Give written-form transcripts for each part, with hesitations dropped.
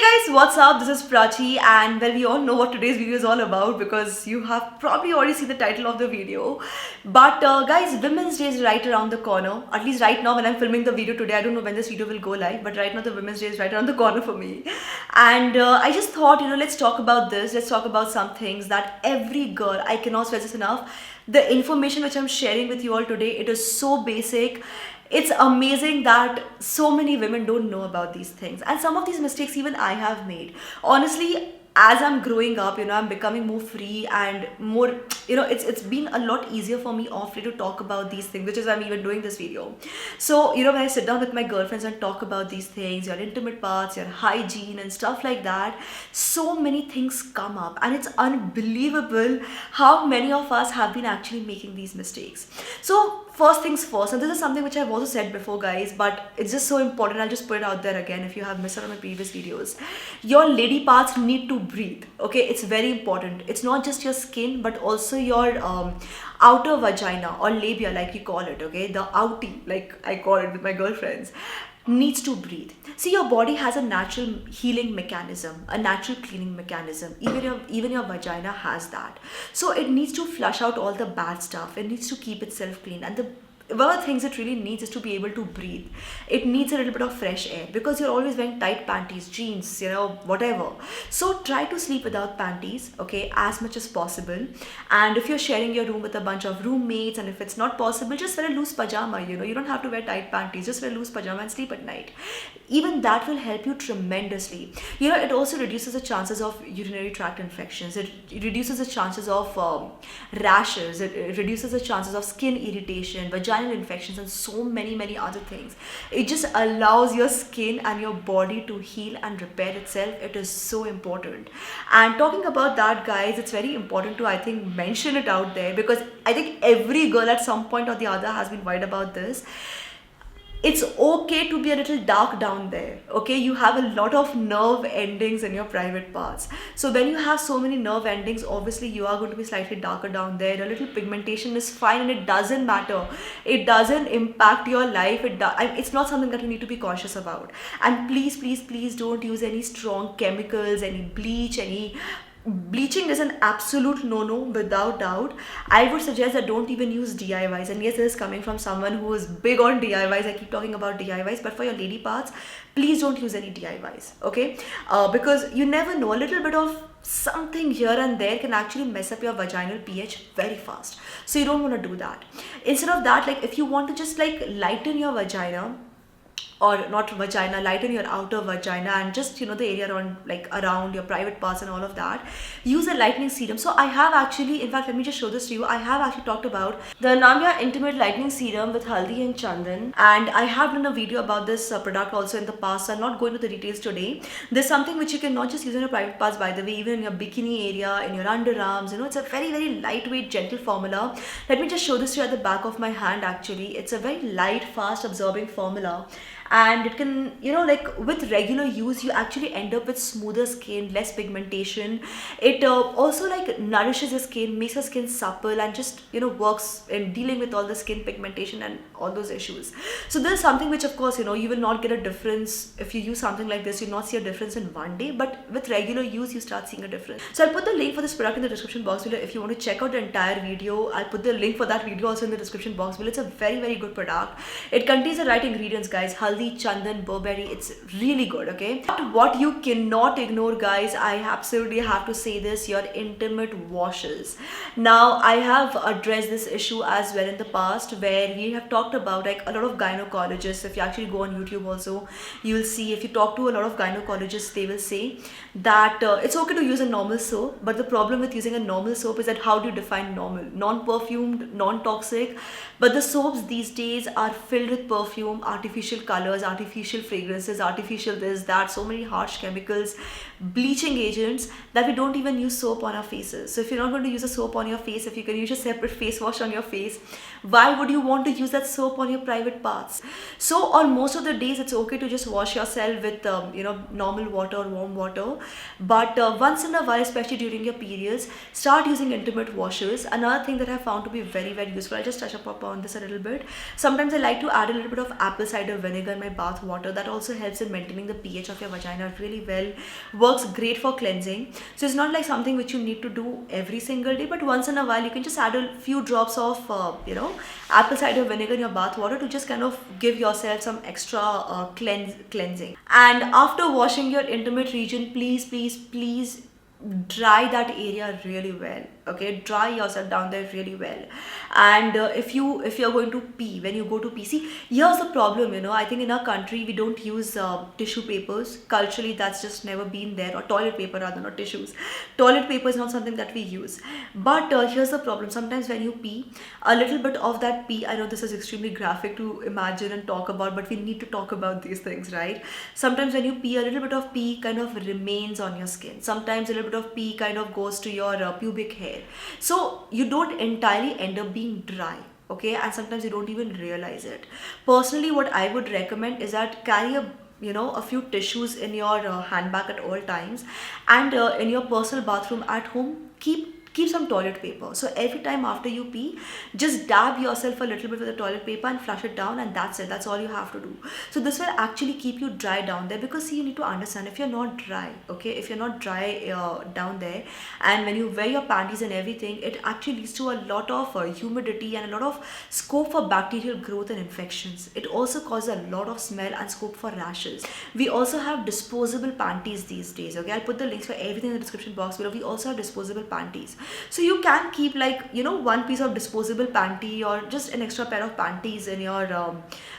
Hey guys, what's up? This is Prachi, and well, we all know what today's video is all about because you have probably already seen the title of the video. But guys, Women's Day is right around the corner. At least right now when I'm filming the video today, I don't know when this video will go live, but right now the Women's Day is right around the corner for me. And I just thought, let's talk about this. Let's talk about some things that every girl, I cannot stress this enough. The information which I'm sharing with you all today, it is so basic. It's amazing that so many women don't know about these things, and some of these mistakes even I have made. Honestly, as I'm growing up, I'm becoming more free and more, it's been a lot easier for me offly to talk about these things, which is why I'm even doing this video. So, when I sit down with my girlfriends and talk about these things, your intimate parts, your hygiene and stuff like that, so many things come up, and it's unbelievable how many of us have been actually making these mistakes. So, first things first, and this is something which I've also said before, guys, but it's just so important. I'll just put it out there again if you have missed out on my previous videos. Your lady parts need to breathe. Okay, it's very important. It's not just your skin, but also your outer vagina or labia, like you call it. Okay, the outie, like I call it with my girlfriends, needs to breathe. See, your body has a natural healing mechanism, a natural cleaning mechanism. Even your vagina has that. So it needs to flush out all the bad stuff. It needs to keep itself clean. And one of the things it really needs is to be able to breathe. It needs a little bit of fresh air because you're always wearing tight panties, jeans, whatever. So try to sleep without panties, okay, as much as possible. And if you're sharing your room with a bunch of roommates, and if it's not possible, just wear a loose pajama. You don't have to wear tight panties. Just wear a loose pajama and sleep at night. Even that will help you tremendously. It also reduces the chances of urinary tract infections. It reduces the chances of rashes. It reduces the chances of skin irritation, vaginal infections, and so many other things. It just allows your skin and your body to heal and repair itself. It is so important. And talking about that, guys, it's very important to, I think, mention it out there, because I think every girl at some point or the other has been worried about this. It's okay to be a little dark down there. Okay, you have a lot of nerve endings in your private parts. So when you have so many nerve endings, obviously you are going to be slightly darker down there. A little pigmentation is fine, and it doesn't matter. It doesn't impact your life. It's not something that you need to be conscious about. And please don't use any strong chemicals, any bleach, Bleaching is an absolute no-no, without doubt. I would suggest that don't even use DIYs. And yes, this is coming from someone who is big on DIYs. I keep talking about DIYs, but for your lady parts, please don't use any DIYs, okay? Because you never know, a little bit of something here and there can actually mess up your vaginal pH very fast. So you don't want to do that. Instead of that, like if you want to just like lighten your vagina, or not vagina, lighten your outer vagina, and just the area around your private parts and all of that, use a lightening serum. So I have actually, in fact, let me just show this to you. I have actually talked about the Namyaa Intimate Lightening Serum with Haldi and Chandan, and I have done a video about this product also in the past, so I'm not going into the details today. There's something which you can not just use in your private parts, by the way, even in your bikini area, in your underarms. It's a very lightweight, gentle formula. Let me just show this to you at the back of my hand. Actually, it's a very light, fast absorbing formula, and it can, with regular use, you actually end up with smoother skin, less pigmentation. It also nourishes your skin, makes your skin supple, and just works in dealing with all the skin pigmentation and all those issues. So this is something which, of course, you will not get a difference if you use something like this. You'll not see a difference in one day, but with regular use you start seeing a difference. So I'll put the link for this product in the description box below. If you want to check out the entire video, I'll put the link for that video also in the description box below. It's a very good product. It contains the right ingredients, guys: Haldi, Chandan, berberry. It's really good, okay? But what you cannot ignore, guys, I absolutely have to say this: your intimate washes. Now, I have addressed this issue as well in the past, where we have talked about a lot of gynecologists. If you actually go on YouTube also, you'll see, if you talk to a lot of gynecologists, they will say that it's okay to use a normal soap, but the problem with using a normal soap is that how do you define normal? Non-perfumed, non-toxic. But the soaps these days are filled with perfume, artificial colors, artificial fragrances, artificial this, that, so many harsh chemicals, bleaching agents, that we don't even use soap on our faces. So if you're not going to use a soap on your face, if you can use a separate face wash on your face, why would you want to use that soap on your private parts? So on most of the days, it's okay to just wash yourself with normal water or warm water. But once in a while, especially during your periods, start using intimate washers. Another thing that I found to be very useful, I'll just touch up on this a little bit. Sometimes I like to add a little bit of apple cider vinegar my bath water. That also helps in maintaining the pH of your vagina really well. Works great for cleansing. So it's not like something which you need to do every single day, but once in a while you can just add a few drops of apple cider vinegar in your bath water to just kind of give yourself some extra cleansing. And after washing your intimate region, please dry that area really well. Okay, dry yourself down there really well. And if you're going to pee, when you go to pee, see, here's the problem. I think in our country we don't use tissue papers. Culturally, that's just never been there. Or toilet paper rather, not tissues. Toilet paper is not something that we use. But here's the problem. Sometimes when you pee, a little bit of that pee, I know this is extremely graphic to imagine and talk about, but we need to talk about these things, right? Sometimes when you pee, a little bit of pee kind of remains on your skin. Sometimes a little bit of pee kind of goes to your pubic hair. So you don't entirely end up being dry. Okay, and sometimes you don't even realize it. Personally, what I would recommend is that carry a few tissues in your handbag at all times, and in your personal bathroom at home, keep some toilet paper. So every time after you pee, just dab yourself a little bit with the toilet paper and flush it down, and that's it. That's all you have to do. So this will actually keep you dry down there, because see, you need to understand, if you're not dry, okay, if you're not dry down there, and when you wear your panties and everything, it actually leads to a lot of humidity and a lot of scope for bacterial growth and infections. It also causes a lot of smell and scope for rashes. We also have disposable panties these days. Okay, I'll put the links for everything in the description box below. We also have disposable panties. So you can keep one piece of disposable panty or just an extra pair of panties in your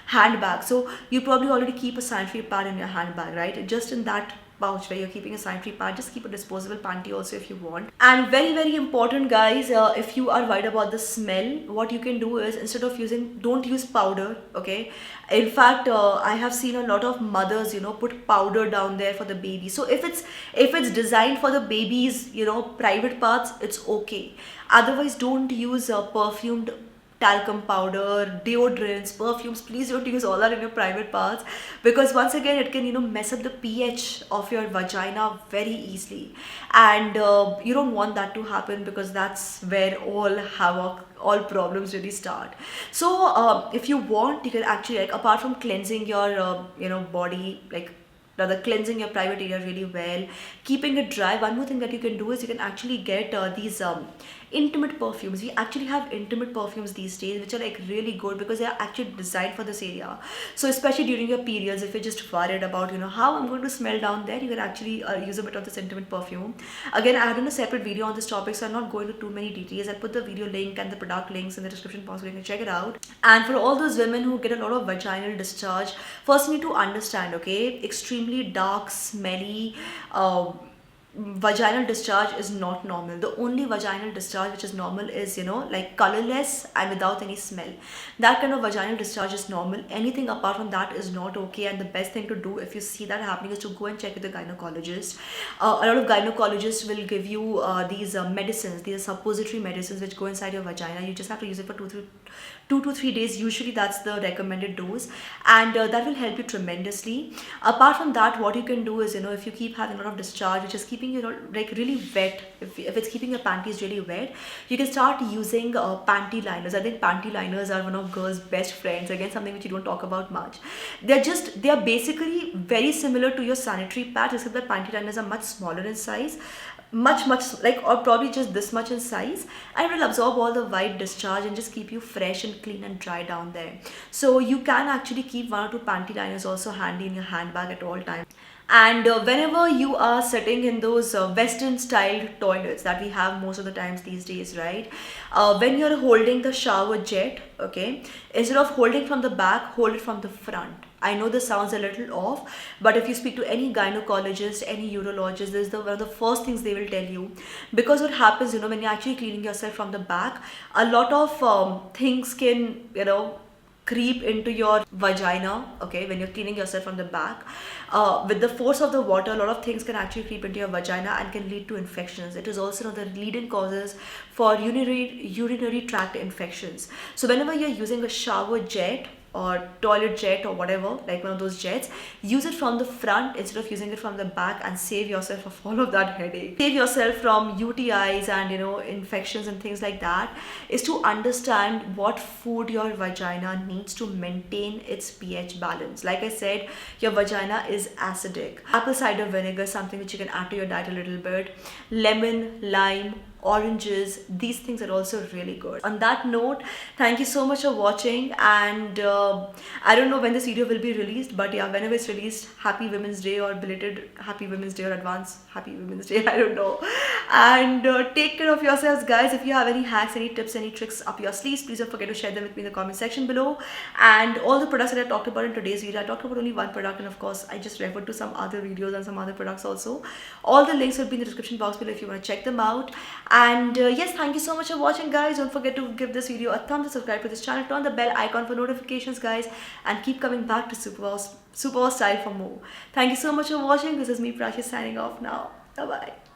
handbag. So you probably already keep a sanitary pad in your handbag, right? Just in that pouch where you're keeping a sanitary pad, just keep a disposable panty also if you want. And very, very important, guys, if you are worried about the smell, what you can do is, instead of don't use powder. Okay, in fact, I have seen a lot of mothers put powder down there for the baby. So if it's designed for the baby's private parts, it's okay. Otherwise, don't use perfumed talcum powder, deodorants, perfumes. Please don't use all that in your private parts, because once again it can mess up the pH of your vagina very easily, and you don't want that to happen, because that's where all havoc, all problems really start. So if you want, you can actually, apart from cleansing your body, rather cleansing your private area really well, keeping it dry, one more thing that you can do is you can actually get these intimate perfumes. We actually have intimate perfumes these days, which are really good, because they are actually designed for this area. So especially during your periods, if you're just worried about how I'm going to smell down there, you can actually use a bit of this intimate perfume. Again, I have done a separate video on this topic, so I'm not going into too many details. I'll put the video link and the product links in the description box so you can check it out. And for all those women who get a lot of vaginal discharge, first you need to understand, okay, extremely dark, smelly vaginal discharge is not normal. The only vaginal discharge which is normal is colorless and without any smell. That kind of vaginal discharge is normal. Anything apart from that is not okay, and the best thing to do if you see that happening is to go and check with the gynecologist. A lot of gynecologists will give you these medicines. These are suppository medicines which go inside your vagina. You just have to use it for 2 to 3 days. Usually that's the recommended dose, and that will help you tremendously. Apart from that, what you can do is if you keep having a lot of discharge which is keeping you really wet, if it's keeping your panties really wet, you can start using panty liners. I think panty liners are one of girls' best friends. Again, something which you don't talk about much. They are basically very similar to your sanitary pads, except that panty liners are much smaller in size, much or probably just this much in size, and it will absorb all the white discharge and just keep you fresh and clean and dry down there. So you can actually keep 1 or 2 panty liners also handy in your handbag at all times. And whenever you are sitting in those western styled toilets that we have most of the times these days, right, when you're holding the shower jet, okay, instead of holding from the back, hold it from the front. I know this sounds a little off, but if you speak to any gynecologist, any urologist, this is one of the first things they will tell you. Because what happens, when you're actually cleaning yourself from the back, a lot of things can, creep into your vagina. Okay, when you're cleaning yourself from the back, with the force of the water, a lot of things can actually creep into your vagina and can lead to infections. It is also one of the leading causes for urinary tract infections. So whenever you're using a shower jet, or toilet jet or whatever, like one of those jets, use it from the front instead of using it from the back and save yourself of all of that headache. Save yourself from UTIs and infections and things like that, is to understand what food your vagina needs to maintain its pH balance. Like I said, your vagina is acidic. Apple cider vinegar is something which you can add to your diet a little bit. Lemon, lime, oranges, these things are also really good. On that note, thank you so much for watching, and I don't know when this video will be released, but yeah, whenever it's released, happy Women's Day or belated happy Women's Day or advance happy Women's Day, I don't know. And take care of yourselves, guys. If you have any hacks, any tips, any tricks up your sleeves, please don't forget to share them with me in the comment section below. And all the products that I talked about in today's video, I talked about only one product, and of course I just referred to some other videos and some other products also. All the links will be in the description box below if you want to check them out. And yes, thank you so much for watching, guys. Don't forget to give this video a thumbs up, subscribe to this channel, turn the bell icon for notifications, guys, and keep coming back to Superwowstyle for more. Thank you so much for watching. This is me, Prashia, signing off now. Bye bye.